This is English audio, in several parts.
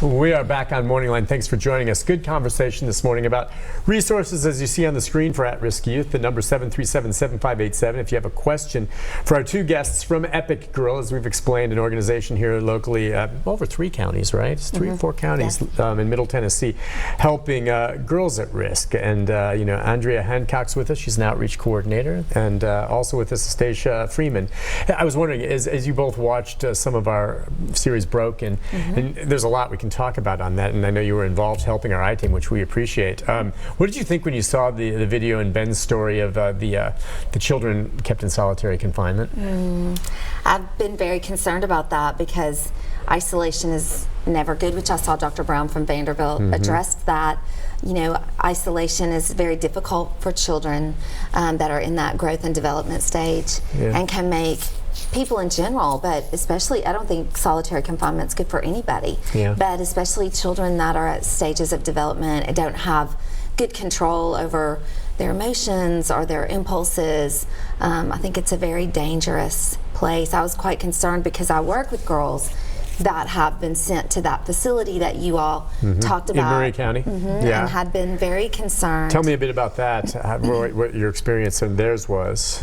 We are back on MorningLine. Thanks for joining us. Good conversation this morning about resources as you see on the screen for at-risk youth. The number 737-7587. If you have a question for our two guests from Epic Girl, as we've explained, an organization here locally, over 3 counties, right? It's 3 or 4 counties in Middle Tennessee, helping girls at risk. And Andrea Hancock's with us. She's an outreach coordinator, and also with us, Stacia Freeman. I was wondering, as you both watched some of our series Broken, and there's a lot we can talk about on that, and I know you were involved helping our I-team, which we appreciate. What did you think when you saw the video and Ben's story of the children kept in solitary confinement? I've been very concerned about that because isolation is never good, which I saw Dr. Brown from Vanderbilt addressed that. You know, isolation is very difficult for children that are in that growth and development stage, and can make people in general, but especially, I don't think solitary confinement is good for anybody, but especially children that are at stages of development and don't have good control over their emotions or their impulses. I think it's a very dangerous place. I was quite concerned because I work with girls that have been sent to that facility that you all talked about. In Murray County? And had been very concerned. Tell me a bit about that, what your experience and theirs was.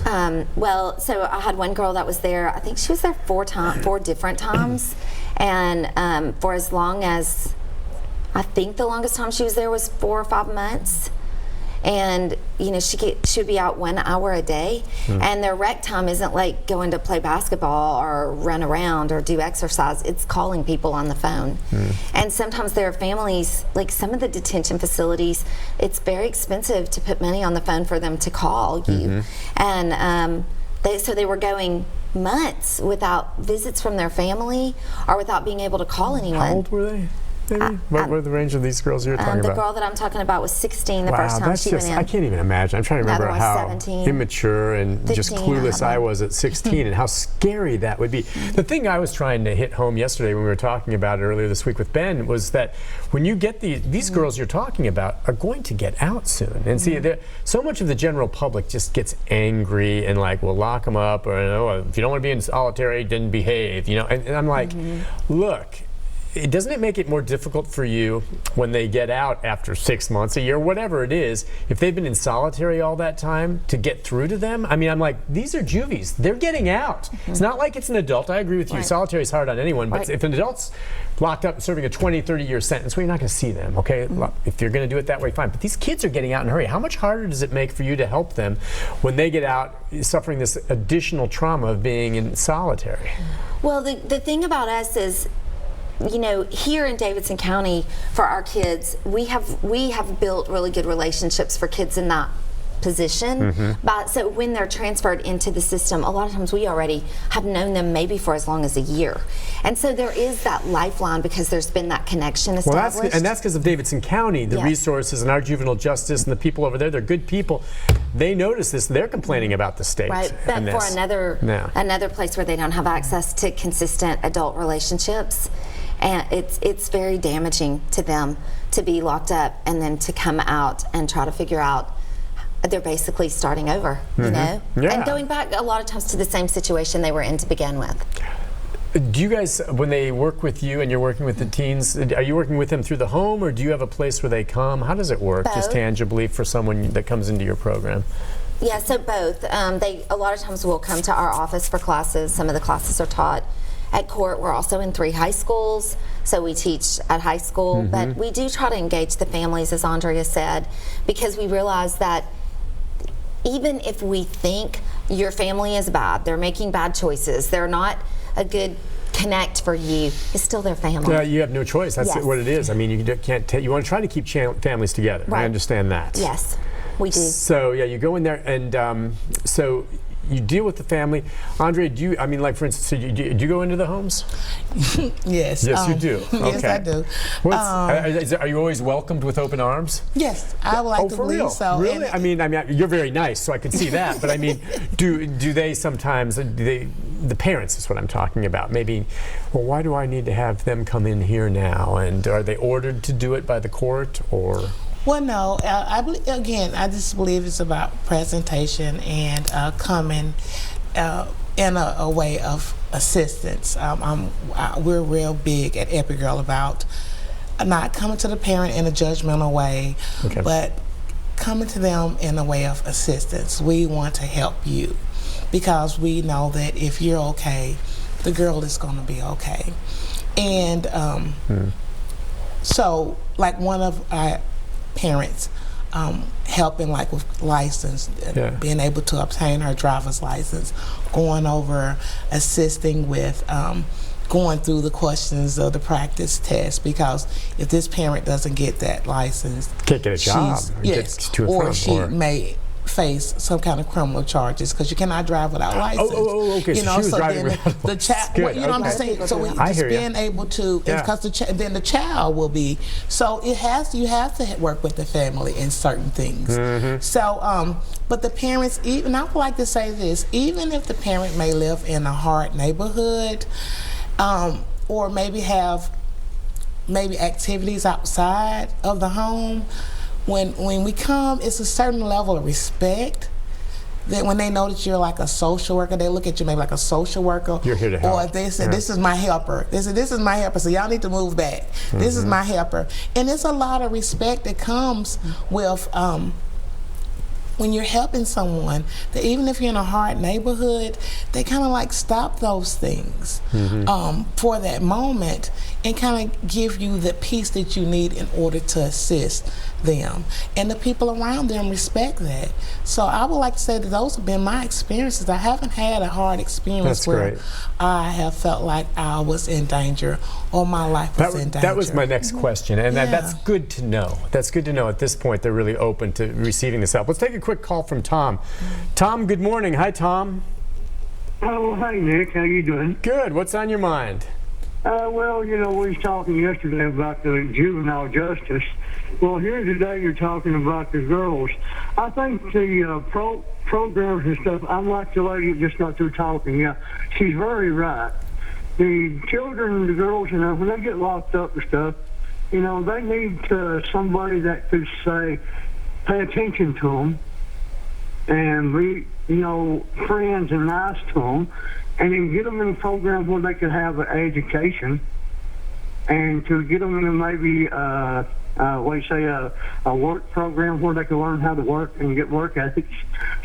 Well, so I had one girl that was there, I think she was there 4 different times, and for as long as, I think the longest time she was there was 4 or 5 months. And you know, she would be out 1 hour a day, and their rec time isn't like going to play basketball or run around or do exercise. It's calling people on the phone. And sometimes there are families, like some of the detention facilities, it's very expensive to put money on the phone for them to call you. And so they were going months without visits from their family or without being able to call anyone. How old were they? What were the range of these girls you're talking about? The girl that I'm talking about was 16 the first time she went in. I can't even imagine. I'm trying to remember how 17, immature and 15, just clueless I was at 16 and how scary that would be. The thing I was trying to hit home yesterday when we were talking about it earlier this week with Ben was that when you get these girls you're talking about are going to get out soon. And see, so much of the general public just gets angry and like, well, lock them up, or if you don't want to be in solitary, then behave. And I'm like, look, doesn't it make it more difficult for you when they get out after 6 months, a year, whatever it is, if they've been in solitary all that time, to get through to them? I mean, I'm like, these are juvies. They're getting out. It's not like it's an adult. I agree with you. Solitary is hard on anyone, but if an adult's locked up serving a 20, 30-year sentence, well, you're not going to see them, okay? If you're going to do it that way, fine. But these kids are getting out in a hurry. How much harder does it make for you to help them when they get out suffering this additional trauma of being in solitary? Well, the thing about us is, here in Davidson County, for our kids, we have built really good relationships for kids in that position. But so when they're transferred into the system, a lot of times we already have known them maybe for as long as a year. And so there is that lifeline because there's been that connection established. Well, that's because of Davidson County, the resources and our juvenile justice and the people over there, they're good people. They notice this, they're complaining about the state. Right, but for another place where they don't have access to consistent adult relationships, and it's very damaging to them to be locked up and then to come out and try to figure out, they're basically starting over, and going back a lot of times to the same situation they were in to begin with. Do you guys, when they work with you and you're working with the teens, are you working with them through the home, or do you have a place where they come? How does it work, just tangibly, for someone that comes into your program? Yeah, so both. They a lot of times will come to our office for classes. Some of the classes are taught at court. We're also in 3 high schools, so we teach at high school. But we do try to engage the families, as Andrea said, because we realize that even if we think your family is bad, they're making bad choices, they're not a good connect for you, it's still their family. Yeah, you have no choice. That's what it is. I mean, you can't. You want to try to keep families together. I understand that. Yes, we do. So yeah, you go in there and so you deal with the family. Andre, for instance, so do you go into the homes? Yes. Yes, you do. Okay. Yes, I do. Are you always welcomed with open arms? Yes, I would like to believe real? so. Really? I mean, you're very nice, so I can see that. But I mean, do they sometimes, the parents is what I'm talking about, maybe, well, why do I need to have them come in here now? And are they ordered to do it by the court, or? Well, no. I just believe it's about presentation and coming in a way of assistance. We're real big at Epic Girl about not coming to the parent in a judgmental way, Okay. but coming to them in a way of assistance. We want to help you because we know that if you're okay, the girl is going to be okay. And so, like, one of our parents helping, like, with license, being able to obtain her driver's license, going over, assisting with going through the questions of the practice test, because if this parent doesn't get that license, can't get a job. Or she may face some kind of criminal charges because you cannot drive without license. Okay. You know, she was so driving then the child, you know what I'm saying? So we just being able to, because then the child will be. So you have to work with the family in certain things. So, but the parents, even I would like to say this, even if the parent may live in a hard neighborhood, or maybe have activities outside of the home. When we come, it's a certain level of respect that when they know that you're like a social worker, they look at you maybe like a social worker. You're here to help. Or if they say, this is my helper. They say, this is my helper, so y'all need to move back. This is my helper. And it's a lot of respect that comes with when you're helping someone, that even if you're in a hard neighborhood, they kind of like stop those things for that moment and kind of give you the peace that you need in order to assist them. And the people around them respect that. So I would like to say that those have been my experiences. I haven't had a hard experience where I have felt like I was in danger or my life was in danger. That was my next question, and that's good to know. That's good to know. At this point, they're really open to receiving this help. Let's take a quick call from Tom. Tom, good morning. Hi, Tom. Oh, hi, Nick. How you doing? Good. What's on your mind? Well, you know, we was talking yesterday about the juvenile justice. Well, here today you're talking about the girls. I think the programs and stuff, I'm like the lady that just got through talking. Yeah, she's very right. The children, the girls, you know, when they get locked up and stuff, you know, they need somebody that could say, pay attention to them and be, you know, friends and nice to them, and then get them in a program where they could have an education, and to get them in maybe a work program where they can learn how to work and get work ethics.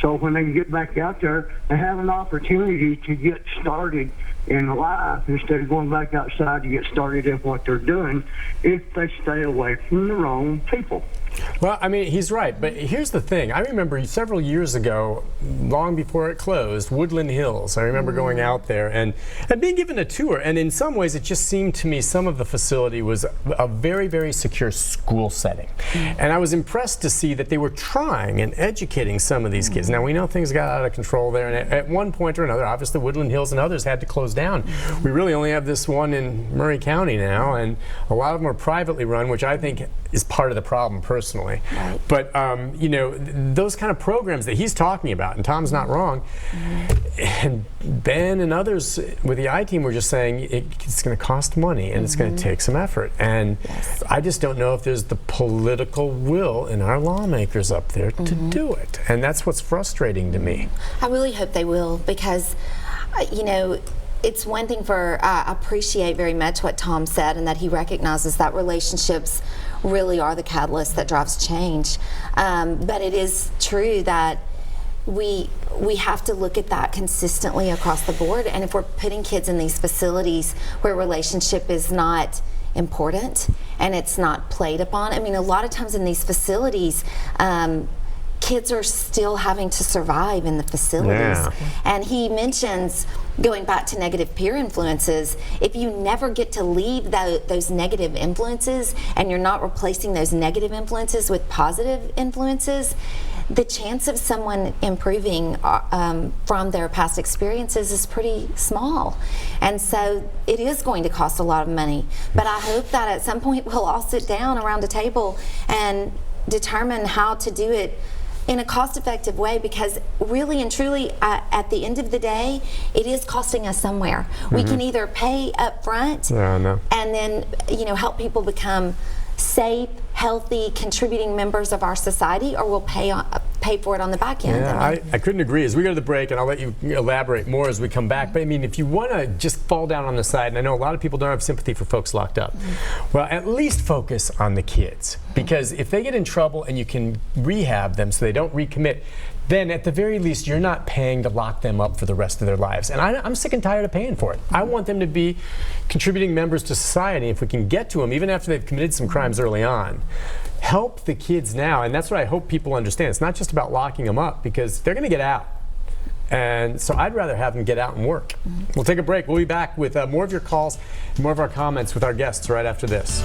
So when they can get back out there, they have an opportunity to get started in life instead of going back outside to get started in what they're doing if they stay away from the wrong people. Well, I mean, he's right, but here's the thing. I remember several years ago, long before it closed, Woodland Hills. I remember going out there and being given a tour, and in some ways it just seemed to me some of the facility was a very, very secure school setting. And I was impressed to see that they were trying and educating some of these kids. Now, we know things got out of control there, and at one point or another, obviously Woodland Hills and others had to close down. We really only have this one in Murray County now, and a lot of them are privately run, which I think is part of the problem personally. Right. But, you know, those kind of programs that he's talking about, and Tom's not wrong, and Ben and others with the I-Team were just saying it's going to cost money and it's going to take some effort. And I just don't know if there's the political will in our lawmakers up there to do it. And that's what's frustrating to me. I really hope they will, because, you know, it's one thing I appreciate very much what Tom said, and that he recognizes that relationships really are the catalyst that drives change. But it is true that we have to look at that consistently across the board. And if we're putting kids in these facilities where relationship is not important and it's not played upon, I mean, a lot of times in these facilities, kids are still having to survive in the facilities. And he mentions, going back to negative peer influences, if you never get to leave those negative influences and you're not replacing those negative influences with positive influences, the chance of someone improving from their past experiences is pretty small. And so it is going to cost a lot of money. But I hope that at some point we'll all sit down around a table and determine how to do it in a cost-effective way, because really and truly, at the end of the day, it is costing us somewhere. We can either pay up front and then, you know, help people become safe, healthy, contributing members of our society, or we'll pay pay for it on the back end. Yeah, I couldn't agree. As we go to the break, and I'll let you elaborate more as we come back, but I mean, if you want to just fall down on the side, and I know a lot of people don't have sympathy for folks locked up, well, at least focus on the kids. Because if they get in trouble and you can rehab them so they don't recommit, then at the very least, you're not paying to lock them up for the rest of their lives. And I'm sick and tired of paying for it. I want them to be contributing members to society. If we can get to them, even after they've committed some crimes early on, help the kids now. And that's what I hope people understand. It's not just about locking them up, because they're going to get out. And so I'd rather have them get out and work. We'll take a break. We'll be back with more of your calls, more of our comments with our guests right after this.